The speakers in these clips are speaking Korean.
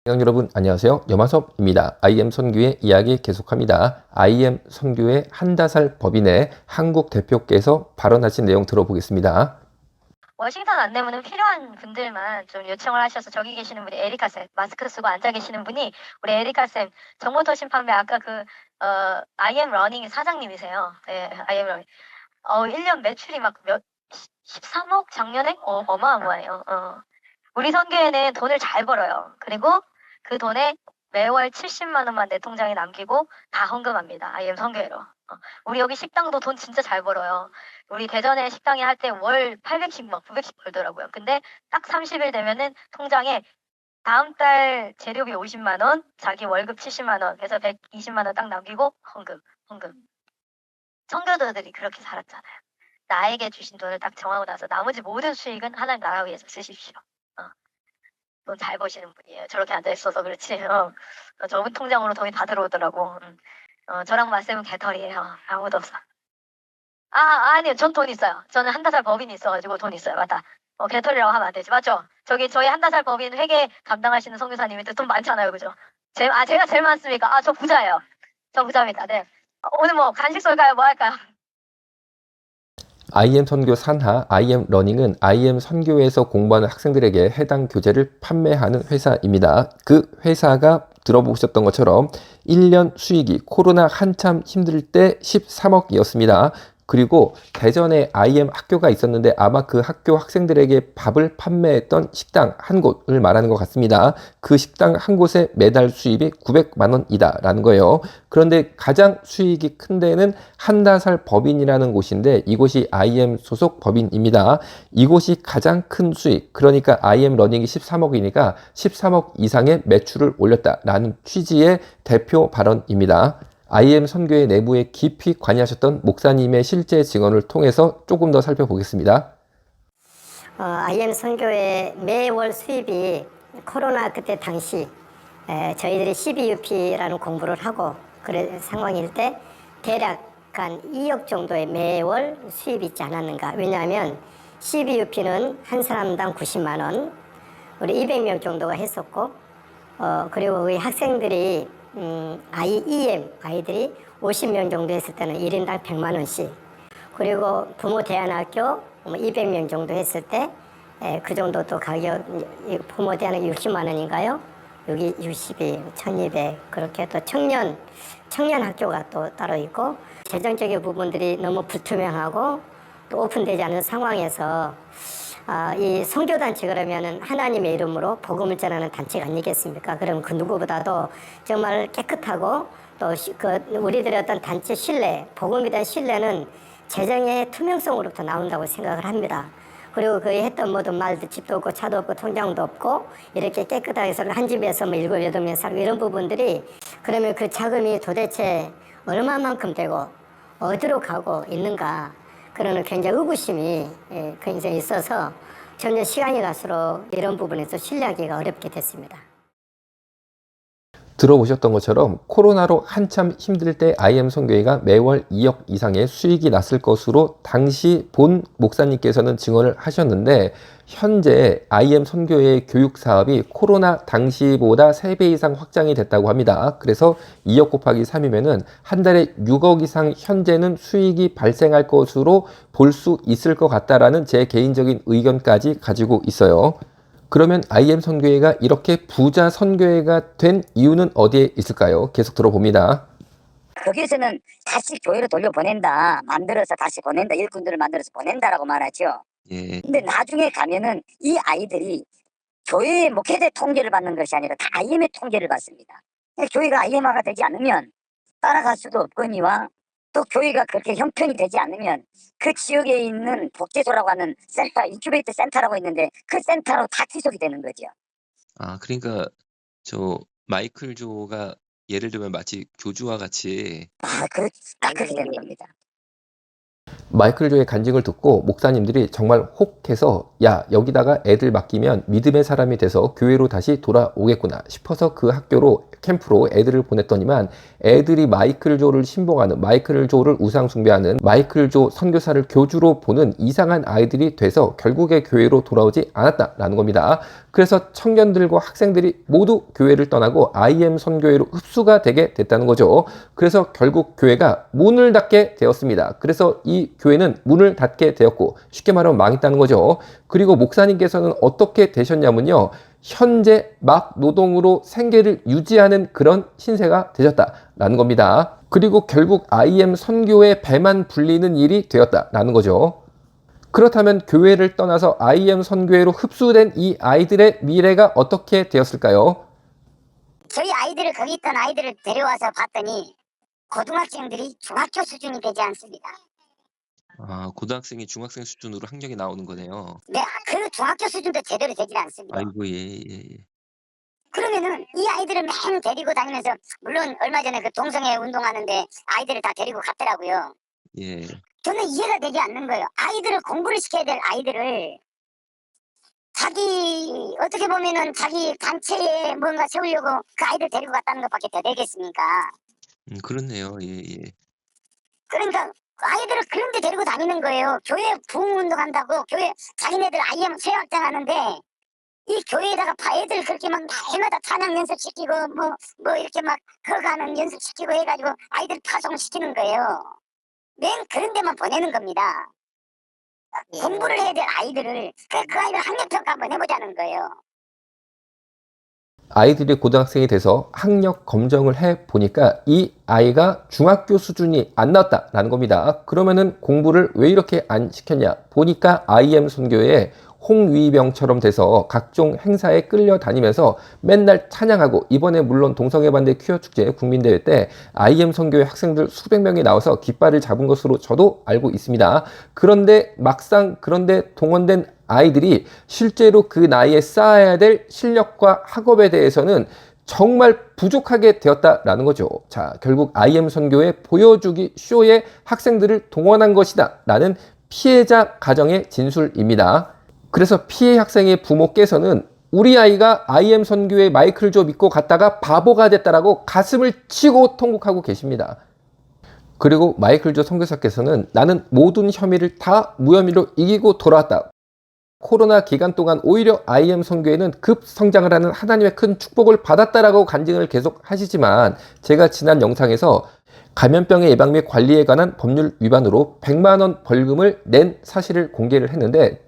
시청자 여러분 안녕하세요. 염화섭입니다. IM 선교의 이야기 계속합니다. IM 선교의 한다살 법인의 한국 대표께서 발언하신 내용 들어보겠습니다. 워싱턴 안내문은 필요한 분들만 좀 요청을 하셔서 저기 계시는 분이 에리카쌤, 마스크 쓰고 앉아 계시는 분이 우리 에리카쌤, 정보통신 판매 아까 IM 러닝 사장님이세요. 네, IM 러닝. 1년 매출이 막 13억 작년에? 어마어마해요. 우리 선교회는 돈을 잘 벌어요. 그리고 그 돈에 매월 70만 원만 내 통장에 남기고 다 헌금합니다. IM 선교회로. 우리 여기 식당도 돈 진짜 잘 벌어요. 우리 대전에 식당에 할 때 월 800씩 막 900씩 벌더라고요. 근데 딱 30일 되면은 통장에 다음 달 재료비 50만 원, 자기 월급 70만 원, 그래서 120만 원 딱 남기고 헌금. 선교도들이 그렇게 살았잖아요. 나에게 주신 돈을 딱 정하고 나서 나머지 모든 수익은 하나님 나라 위해서 쓰십시오. 돈 잘 버시는 분이에요. 저렇게 앉아 있어서 그렇지. 저분 통장으로 돈이 다 들어오더라고. 저랑 말씀은 개털이에요. 아무도 없어. 아니요. 전 돈 있어요. 저는 한다살 법인이 있어가지고 돈 있어요. 맞다. 개털이라고 하면 안 되지. 맞죠? 저희 한다살 법인 회계 담당하시는 선교사님인데 돈 많잖아요. 그죠? 제가 제일 많습니까? 저 부자예요. 저 부자입니다. 네. 오늘 뭐 간식 쏠까요? 뭐 할까요? IM 선교 산하 IM 러닝은 IM 선교에서 공부하는 학생들에게 해당 교재를 판매하는 회사입니다. 그 회사가 들어보셨던 것처럼 1년 수익이 코로나 한참 힘들 때 13억이었습니다. 그리고 대전에 IM 학교가 있었는데 아마 그 학교 학생들에게 밥을 판매했던 식당 한 곳을 말하는 것 같습니다. 그 식당 한 곳에 매달 수입이 900만 원이다 라는 거예요. 그런데 가장 수익이 큰 데는 한다살 법인이라는 곳인데 이곳이 IM 소속 법인입니다. 이곳이 가장 큰 수익, 그러니까 IM 러닝이 13억이니까 13억 이상의 매출을 올렸다라는 취지의 대표 발언입니다. IM 선교회 내부에 깊이 관여하셨던 목사님의 실제 증언을 통해서 조금 더 살펴보겠습니다. IM 선교회 매월 수입이 코로나 그때 당시 저희들이 CBUP라는 공부를 하고 그런 상황일 때 대략 한 2억 정도의 매월 수입이 있지 않았는가. 왜냐하면 CBUP는 한 사람당 90만 원, 우리 200명 정도가 했었고, 그리고 우리 학생들이 IEM 아이들이 50명 정도 했을 때는 1인당 100만 원씩, 그리고 부모 대안학교 200명 정도 했을 때 그 정도 또 가격, 부모 대안학교 60만 원인가요? 여기 62, 1200, 그렇게 또 청년 학교가 또 따로 있고, 재정적인 부분들이 너무 불투명하고 또 오픈되지 않은 상황에서 이 선교단체 그러면은 하나님의 이름으로 복음을 전하는 단체가 아니겠습니까? 그럼 그 누구보다도 정말 깨끗하고 또 우리들의 어떤 단체 신뢰, 복음에 대한 신뢰는 재정의 투명성으로부터 나온다고 생각을 합니다. 그리고 그 했던 모든 말도 집도 없고 차도 없고 통장도 없고 이렇게 깨끗하게 서로 한 집에서 뭐 7, 8명 살고 이런 부분들이, 그러면 그 자금이 도대체 얼마만큼 되고 어디로 가고 있는가, 그러는 굉장히 의구심이 굉장히 있어서 점점 시간이 갈수록 이런 부분에서 신뢰하기가 어렵게 됐습니다. 들어보셨던 것처럼 코로나로 한참 힘들 때 IM 선교회가 매월 2억 이상의 수익이 났을 것으로 당시 본 목사님께서는 증언을 하셨는데, 현재 IM 선교회의 교육 사업이 코로나 당시보다 3배 이상 확장이 됐다고 합니다. 그래서 2억 곱하기 3이면은 한 달에 6억 이상 현재는 수익이 발생할 것으로 볼 수 있을 것 같다라는 제 개인적인 의견까지 가지고 있어요. 그러면 IM 선교회가 이렇게 부자 선교회가 된 이유는 어디에 있을까요? 계속 들어봅니다. 거기서는 다시 교회로 돌려보낸다, 만들어서 다시 보낸다, 일꾼들을 만들어서 보낸다라고 말하죠. 예. 근데 나중에 가면은 이 아이들이 교회의 목회자 통제를 받는 것이 아니라 다 IM의 통제를 받습니다. 교회가 IM화가 되지 않으면 따라갈 수도 없거니와, 또 교회가 그렇게 형편이 되지 않으면 그 지역에 있는 복제소라고 하는 센터, 인큐베이터 센터라고 있는데 그 센터로 다 귀속이 되는 거죠. 그러니까 저 마이클 조가 예를 들면 마치 교주와 같이 딱 그렇게 되는 겁니다. 마이클 조의 간증을 듣고 목사님들이 정말 혹해서 야, 여기다가 애들 맡기면 믿음의 사람이 돼서 교회로 다시 돌아오겠구나 싶어서 그 학교로 캠프로 애들을 보냈더니만 애들이 마이클 조를 신봉하는, 마이클 조를 우상 숭배하는, 마이클 조 선교사를 교주로 보는 이상한 아이들이 돼서 결국에 교회로 돌아오지 않았다라는 겁니다. 그래서 청년들과 학생들이 모두 교회를 떠나고 IM 선교회로 흡수가 되게 됐다는 거죠. 그래서 결국 교회가 문을 닫게 되었습니다. 그래서 이 교회는 문을 닫게 되었고 쉽게 말하면 망했다는 거죠. 그리고 목사님께서는 어떻게 되셨냐면요, 현재 막 노동으로 생계를 유지하는 그런 신세가 되셨다라는 겁니다. 그리고 결국 IM 선교의 배만 불리는 일이 되었다라는 거죠. 그렇다면 교회를 떠나서 IM 선교회로 흡수된 이 아이들의 미래가 어떻게 되었을까요? 저희 아이들을 거기 있던 아이들을 데려와서 봤더니 고등학생들이 중학교 수준이 되지 않습니다. 아, 고등학생이 중학생 수준으로 학력이 나오는 거네요. 네, 그 중학교 수준도 제대로 되지 않습니다. 아이고, 예. 그러면은 이 아이들을 맨 데리고 다니면서, 물론 얼마 전에 그 동성애 운동하는데 아이들을 다 데리고 갔더라고요. 예. 저는 이해가 되지 않는 거예요. 아이들을 공부를 시켜야 될 아이들을 자기 어떻게 보면은 자기 단체에 뭔가 세우려고 그 아이들 데리고 갔다는 것밖에 더 되겠습니까? 그렇네요. 예. 그러니까 아이들을 그런 데 데리고 다니는 거예요. 교회 부흥운동한다고 교회 자기네들 IM 수행학장 하는데 이 교회에다가 애들 그렇게 막 날마다 찬양 연습시키고 뭐 이렇게 막 걸어가는 연습시키고 해가지고 아이들 파송시키는 거예요. 맨 그런 데만 보내는 겁니다. 공부를 해야 될 아이들을 그 아이들 학력평가 한번 해보자는 거예요. 아이들이 고등학생이 돼서 학력 검정을 해 보니까 이 아이가 중학교 수준이 안 나왔다라는 겁니다. 그러면은 공부를 왜 이렇게 안 시켰냐 보니까 IM 선교에 홍위병처럼 돼서 각종 행사에 끌려다니면서 맨날 찬양하고, 이번에 물론 동성애 반대 퀴어 축제 국민대회 때 IM 선교회 학생들 수백 명이 나와서 깃발을 잡은 것으로 저도 알고 있습니다. 그런데 막상 그런데 동원된 아이들이 실제로 그 나이에 쌓아야 될 실력과 학업에 대해서는 정말 부족하게 되었다라는 거죠. 자, 결국 IM 선교회 보여주기 쇼에 학생들을 동원한 것이다 라는 피해자 가정의 진술입니다. 그래서 피해 학생의 부모께서는 우리 아이가 IM 선교회 마이클 조 믿고 갔다가 바보가 됐다라고 가슴을 치고 통곡하고 계십니다. 그리고 마이클 조 선교사께서는 나는 모든 혐의를 다 무혐의로 이기고 돌아왔다. 코로나 기간 동안 오히려 IM 선교회는 급성장을 하는 하나님의 큰 축복을 받았다라고 간증을 계속 하시지만, 제가 지난 영상에서 감염병의 예방 및 관리에 관한 법률 위반으로 100만 원 벌금을 낸 사실을 공개를 했는데,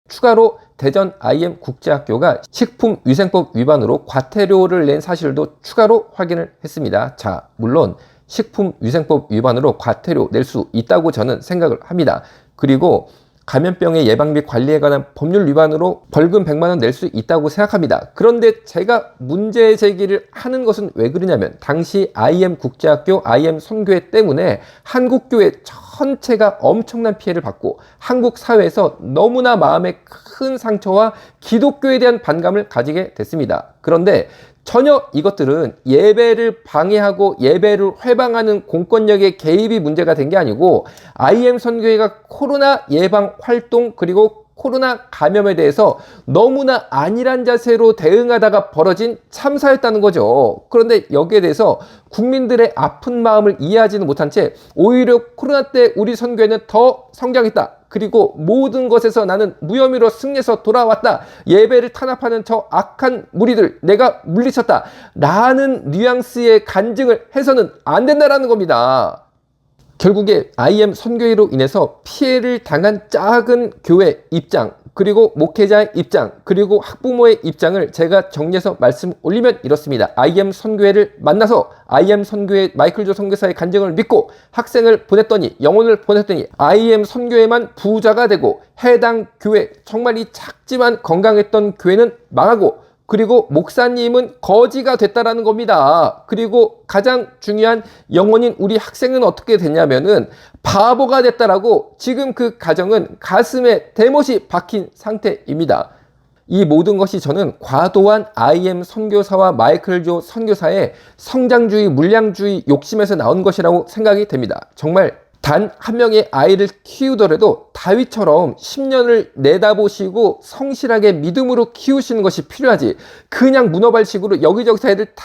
추가로 대전 IM 국제학교가 식품위생법 위반으로 과태료를 낸 사실도 추가로 확인을 했습니다. 자, 물론 식품위생법 위반으로 과태료 낼 수 있다고 저는 생각을 합니다. 그리고 감염병의 예방 및 관리에 관한 법률 위반으로 벌금 100만 원 낼 수 있다고 생각합니다. 그런데 제가 문제 제기를 하는 것은 왜 그러냐면, 당시 IM 국제학교, IM 선교회 때문에 한국교회 전체가 엄청난 피해를 받고 한국 사회에서 너무나 마음에 큰 상처와 기독교에 대한 반감을 가지게 됐습니다. 그런데 전혀 이것들은 예배를 방해하고 예배를 회방하는 공권력의 개입이 문제가 된 게 아니고, IM 선교회가 코로나 예방 활동 그리고 코로나 감염에 대해서 너무나 안일한 자세로 대응하다가 벌어진 참사였다는 거죠. 그런데 여기에 대해서 국민들의 아픈 마음을 이해하지는 못한 채 오히려 코로나 때 우리 선교회는 더 성장했다. 그리고 모든 것에서 나는 무혐의로 승리해서 돌아왔다. 예배를 탄압하는 저 악한 무리들 내가 물리쳤다. 라는 뉘앙스의 간증을 해서는 안 된다라는 겁니다. 결국에 IM 선교회로 인해서 피해를 당한 작은 교회 입장, 그리고 목회자의 입장, 그리고 학부모의 입장을 제가 정리해서 말씀 올리면 이렇습니다. IM 선교회를 만나서 IM 선교회 마이클 조 선교사의 간증을 믿고 학생을 보냈더니, 영혼을 보냈더니 IM 선교회만 부자가 되고 해당 교회, 정말 이 작지만 건강했던 교회는 망하고, 그리고 목사님은 거지가 됐다라는 겁니다. 그리고 가장 중요한 영혼인 우리 학생은 어떻게 됐냐면은 바보가 됐다라고 지금 그 가정은 가슴에 대못이 박힌 상태입니다. 이 모든 것이 저는 과도한 IM 선교사와 마이클 조 선교사의 성장주의, 물량주의 욕심에서 나온 것이라고 생각이 됩니다. 정말 단 한 명의 아이를 키우더라도 다윗처럼 10년을 내다보시고 성실하게 믿음으로 키우시는 것이 필요하지, 그냥 문어발식으로 여기저기서 애들 다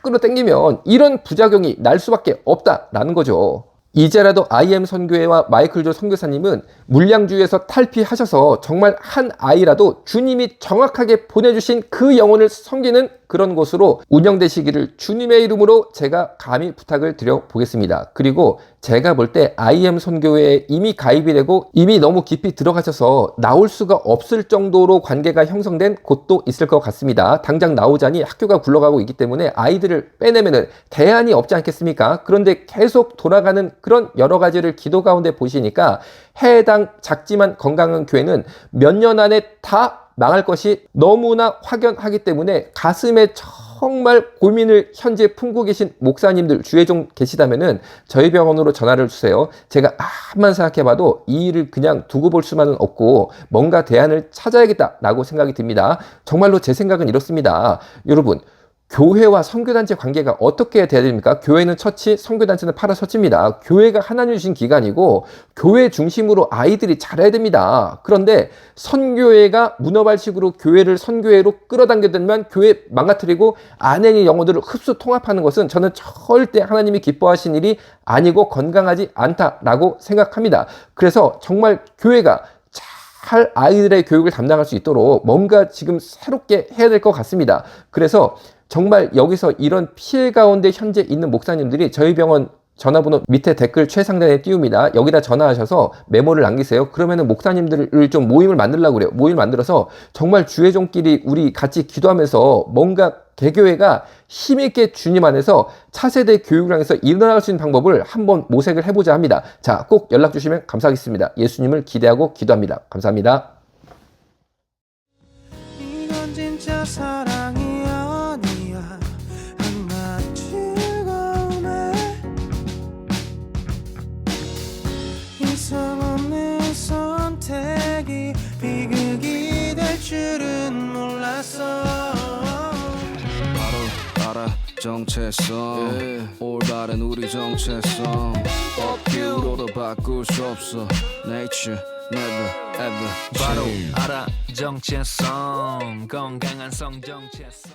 끌어당기면 이런 부작용이 날 수밖에 없다라는 거죠. 이제라도 IM 선교회와 마이클 조 선교사님은 물량주의에서 탈피하셔서 정말 한 아이라도 주님이 정확하게 보내주신 그 영혼을 섬기는 그런 곳으로 운영되시기를 주님의 이름으로 제가 감히 부탁을 드려보겠습니다. 그리고 제가 볼 때 IM 선교회에 이미 가입이 되고 이미 너무 깊이 들어가셔서 나올 수가 없을 정도로 관계가 형성된 곳도 있을 것 같습니다. 당장 나오자니 학교가 굴러가고 있기 때문에 아이들을 빼내면은 대안이 없지 않겠습니까? 그런데 계속 돌아가는 그런 여러 가지를 기도 가운데 보시니까 해당 작지만 건강한 교회는 몇 년 안에 다 망할 것이 너무나 확연하기 때문에 가슴에 정말 고민을 현재 품고 계신 목사님들 주에 좀 계시다면은 저희 병원으로 전화를 주세요. 제가 한만 생각해봐도 이 일을 그냥 두고 볼 수만은 없고 뭔가 대안을 찾아야겠다라고 생각이 듭니다. 정말로 제 생각은 이렇습니다. 여러분, 교회와 선교단체 관계가 어떻게 돼야 됩니까? 교회는 처치, 선교단체는 파라처치입니다. 교회가 하나님 주신 기관이고 교회 중심으로 아이들이 자라야 됩니다. 그런데 선교회가 문어발식으로 교회를 선교회로 끌어당겨들면 교회 망가뜨리고 안에 있는 영혼들을 흡수 통합하는 것은 저는 절대 하나님이 기뻐하신 일이 아니고 건강하지 않다라고 생각합니다. 그래서 정말 교회가 잘 아이들의 교육을 담당할 수 있도록 뭔가 지금 새롭게 해야 될 것 같습니다. 그래서 정말 여기서 이런 피해 가운데 현재 있는 목사님들이 저희 병원 전화번호 밑에 댓글 최상단에 띄웁니다. 여기다 전화하셔서 메모를 남기세요. 그러면은 목사님들을 좀 모임을 만들려고 그래요. 모임을 만들어서 정말 주의종끼리 우리 같이 기도하면서 뭔가 개교회가 힘있게 주님 안에서 차세대 교육을 향해서 일어날 수 있는 방법을 한번 모색을 해보자 합니다. 자, 꼭 연락 주시면 감사하겠습니다. 예수님을 기대하고 기도합니다. 감사합니다. 이건 진짜 사랑이 아니야. 한낱 즐거움에 이상 없는 선택이 비극이 될 줄은 몰랐어. 바로 알아 정체성 올바른 우리 정체성 업기로도 바꿀 수 없어 Nature never ever 바로 change. 알아 정체성 건강한 성 정체성.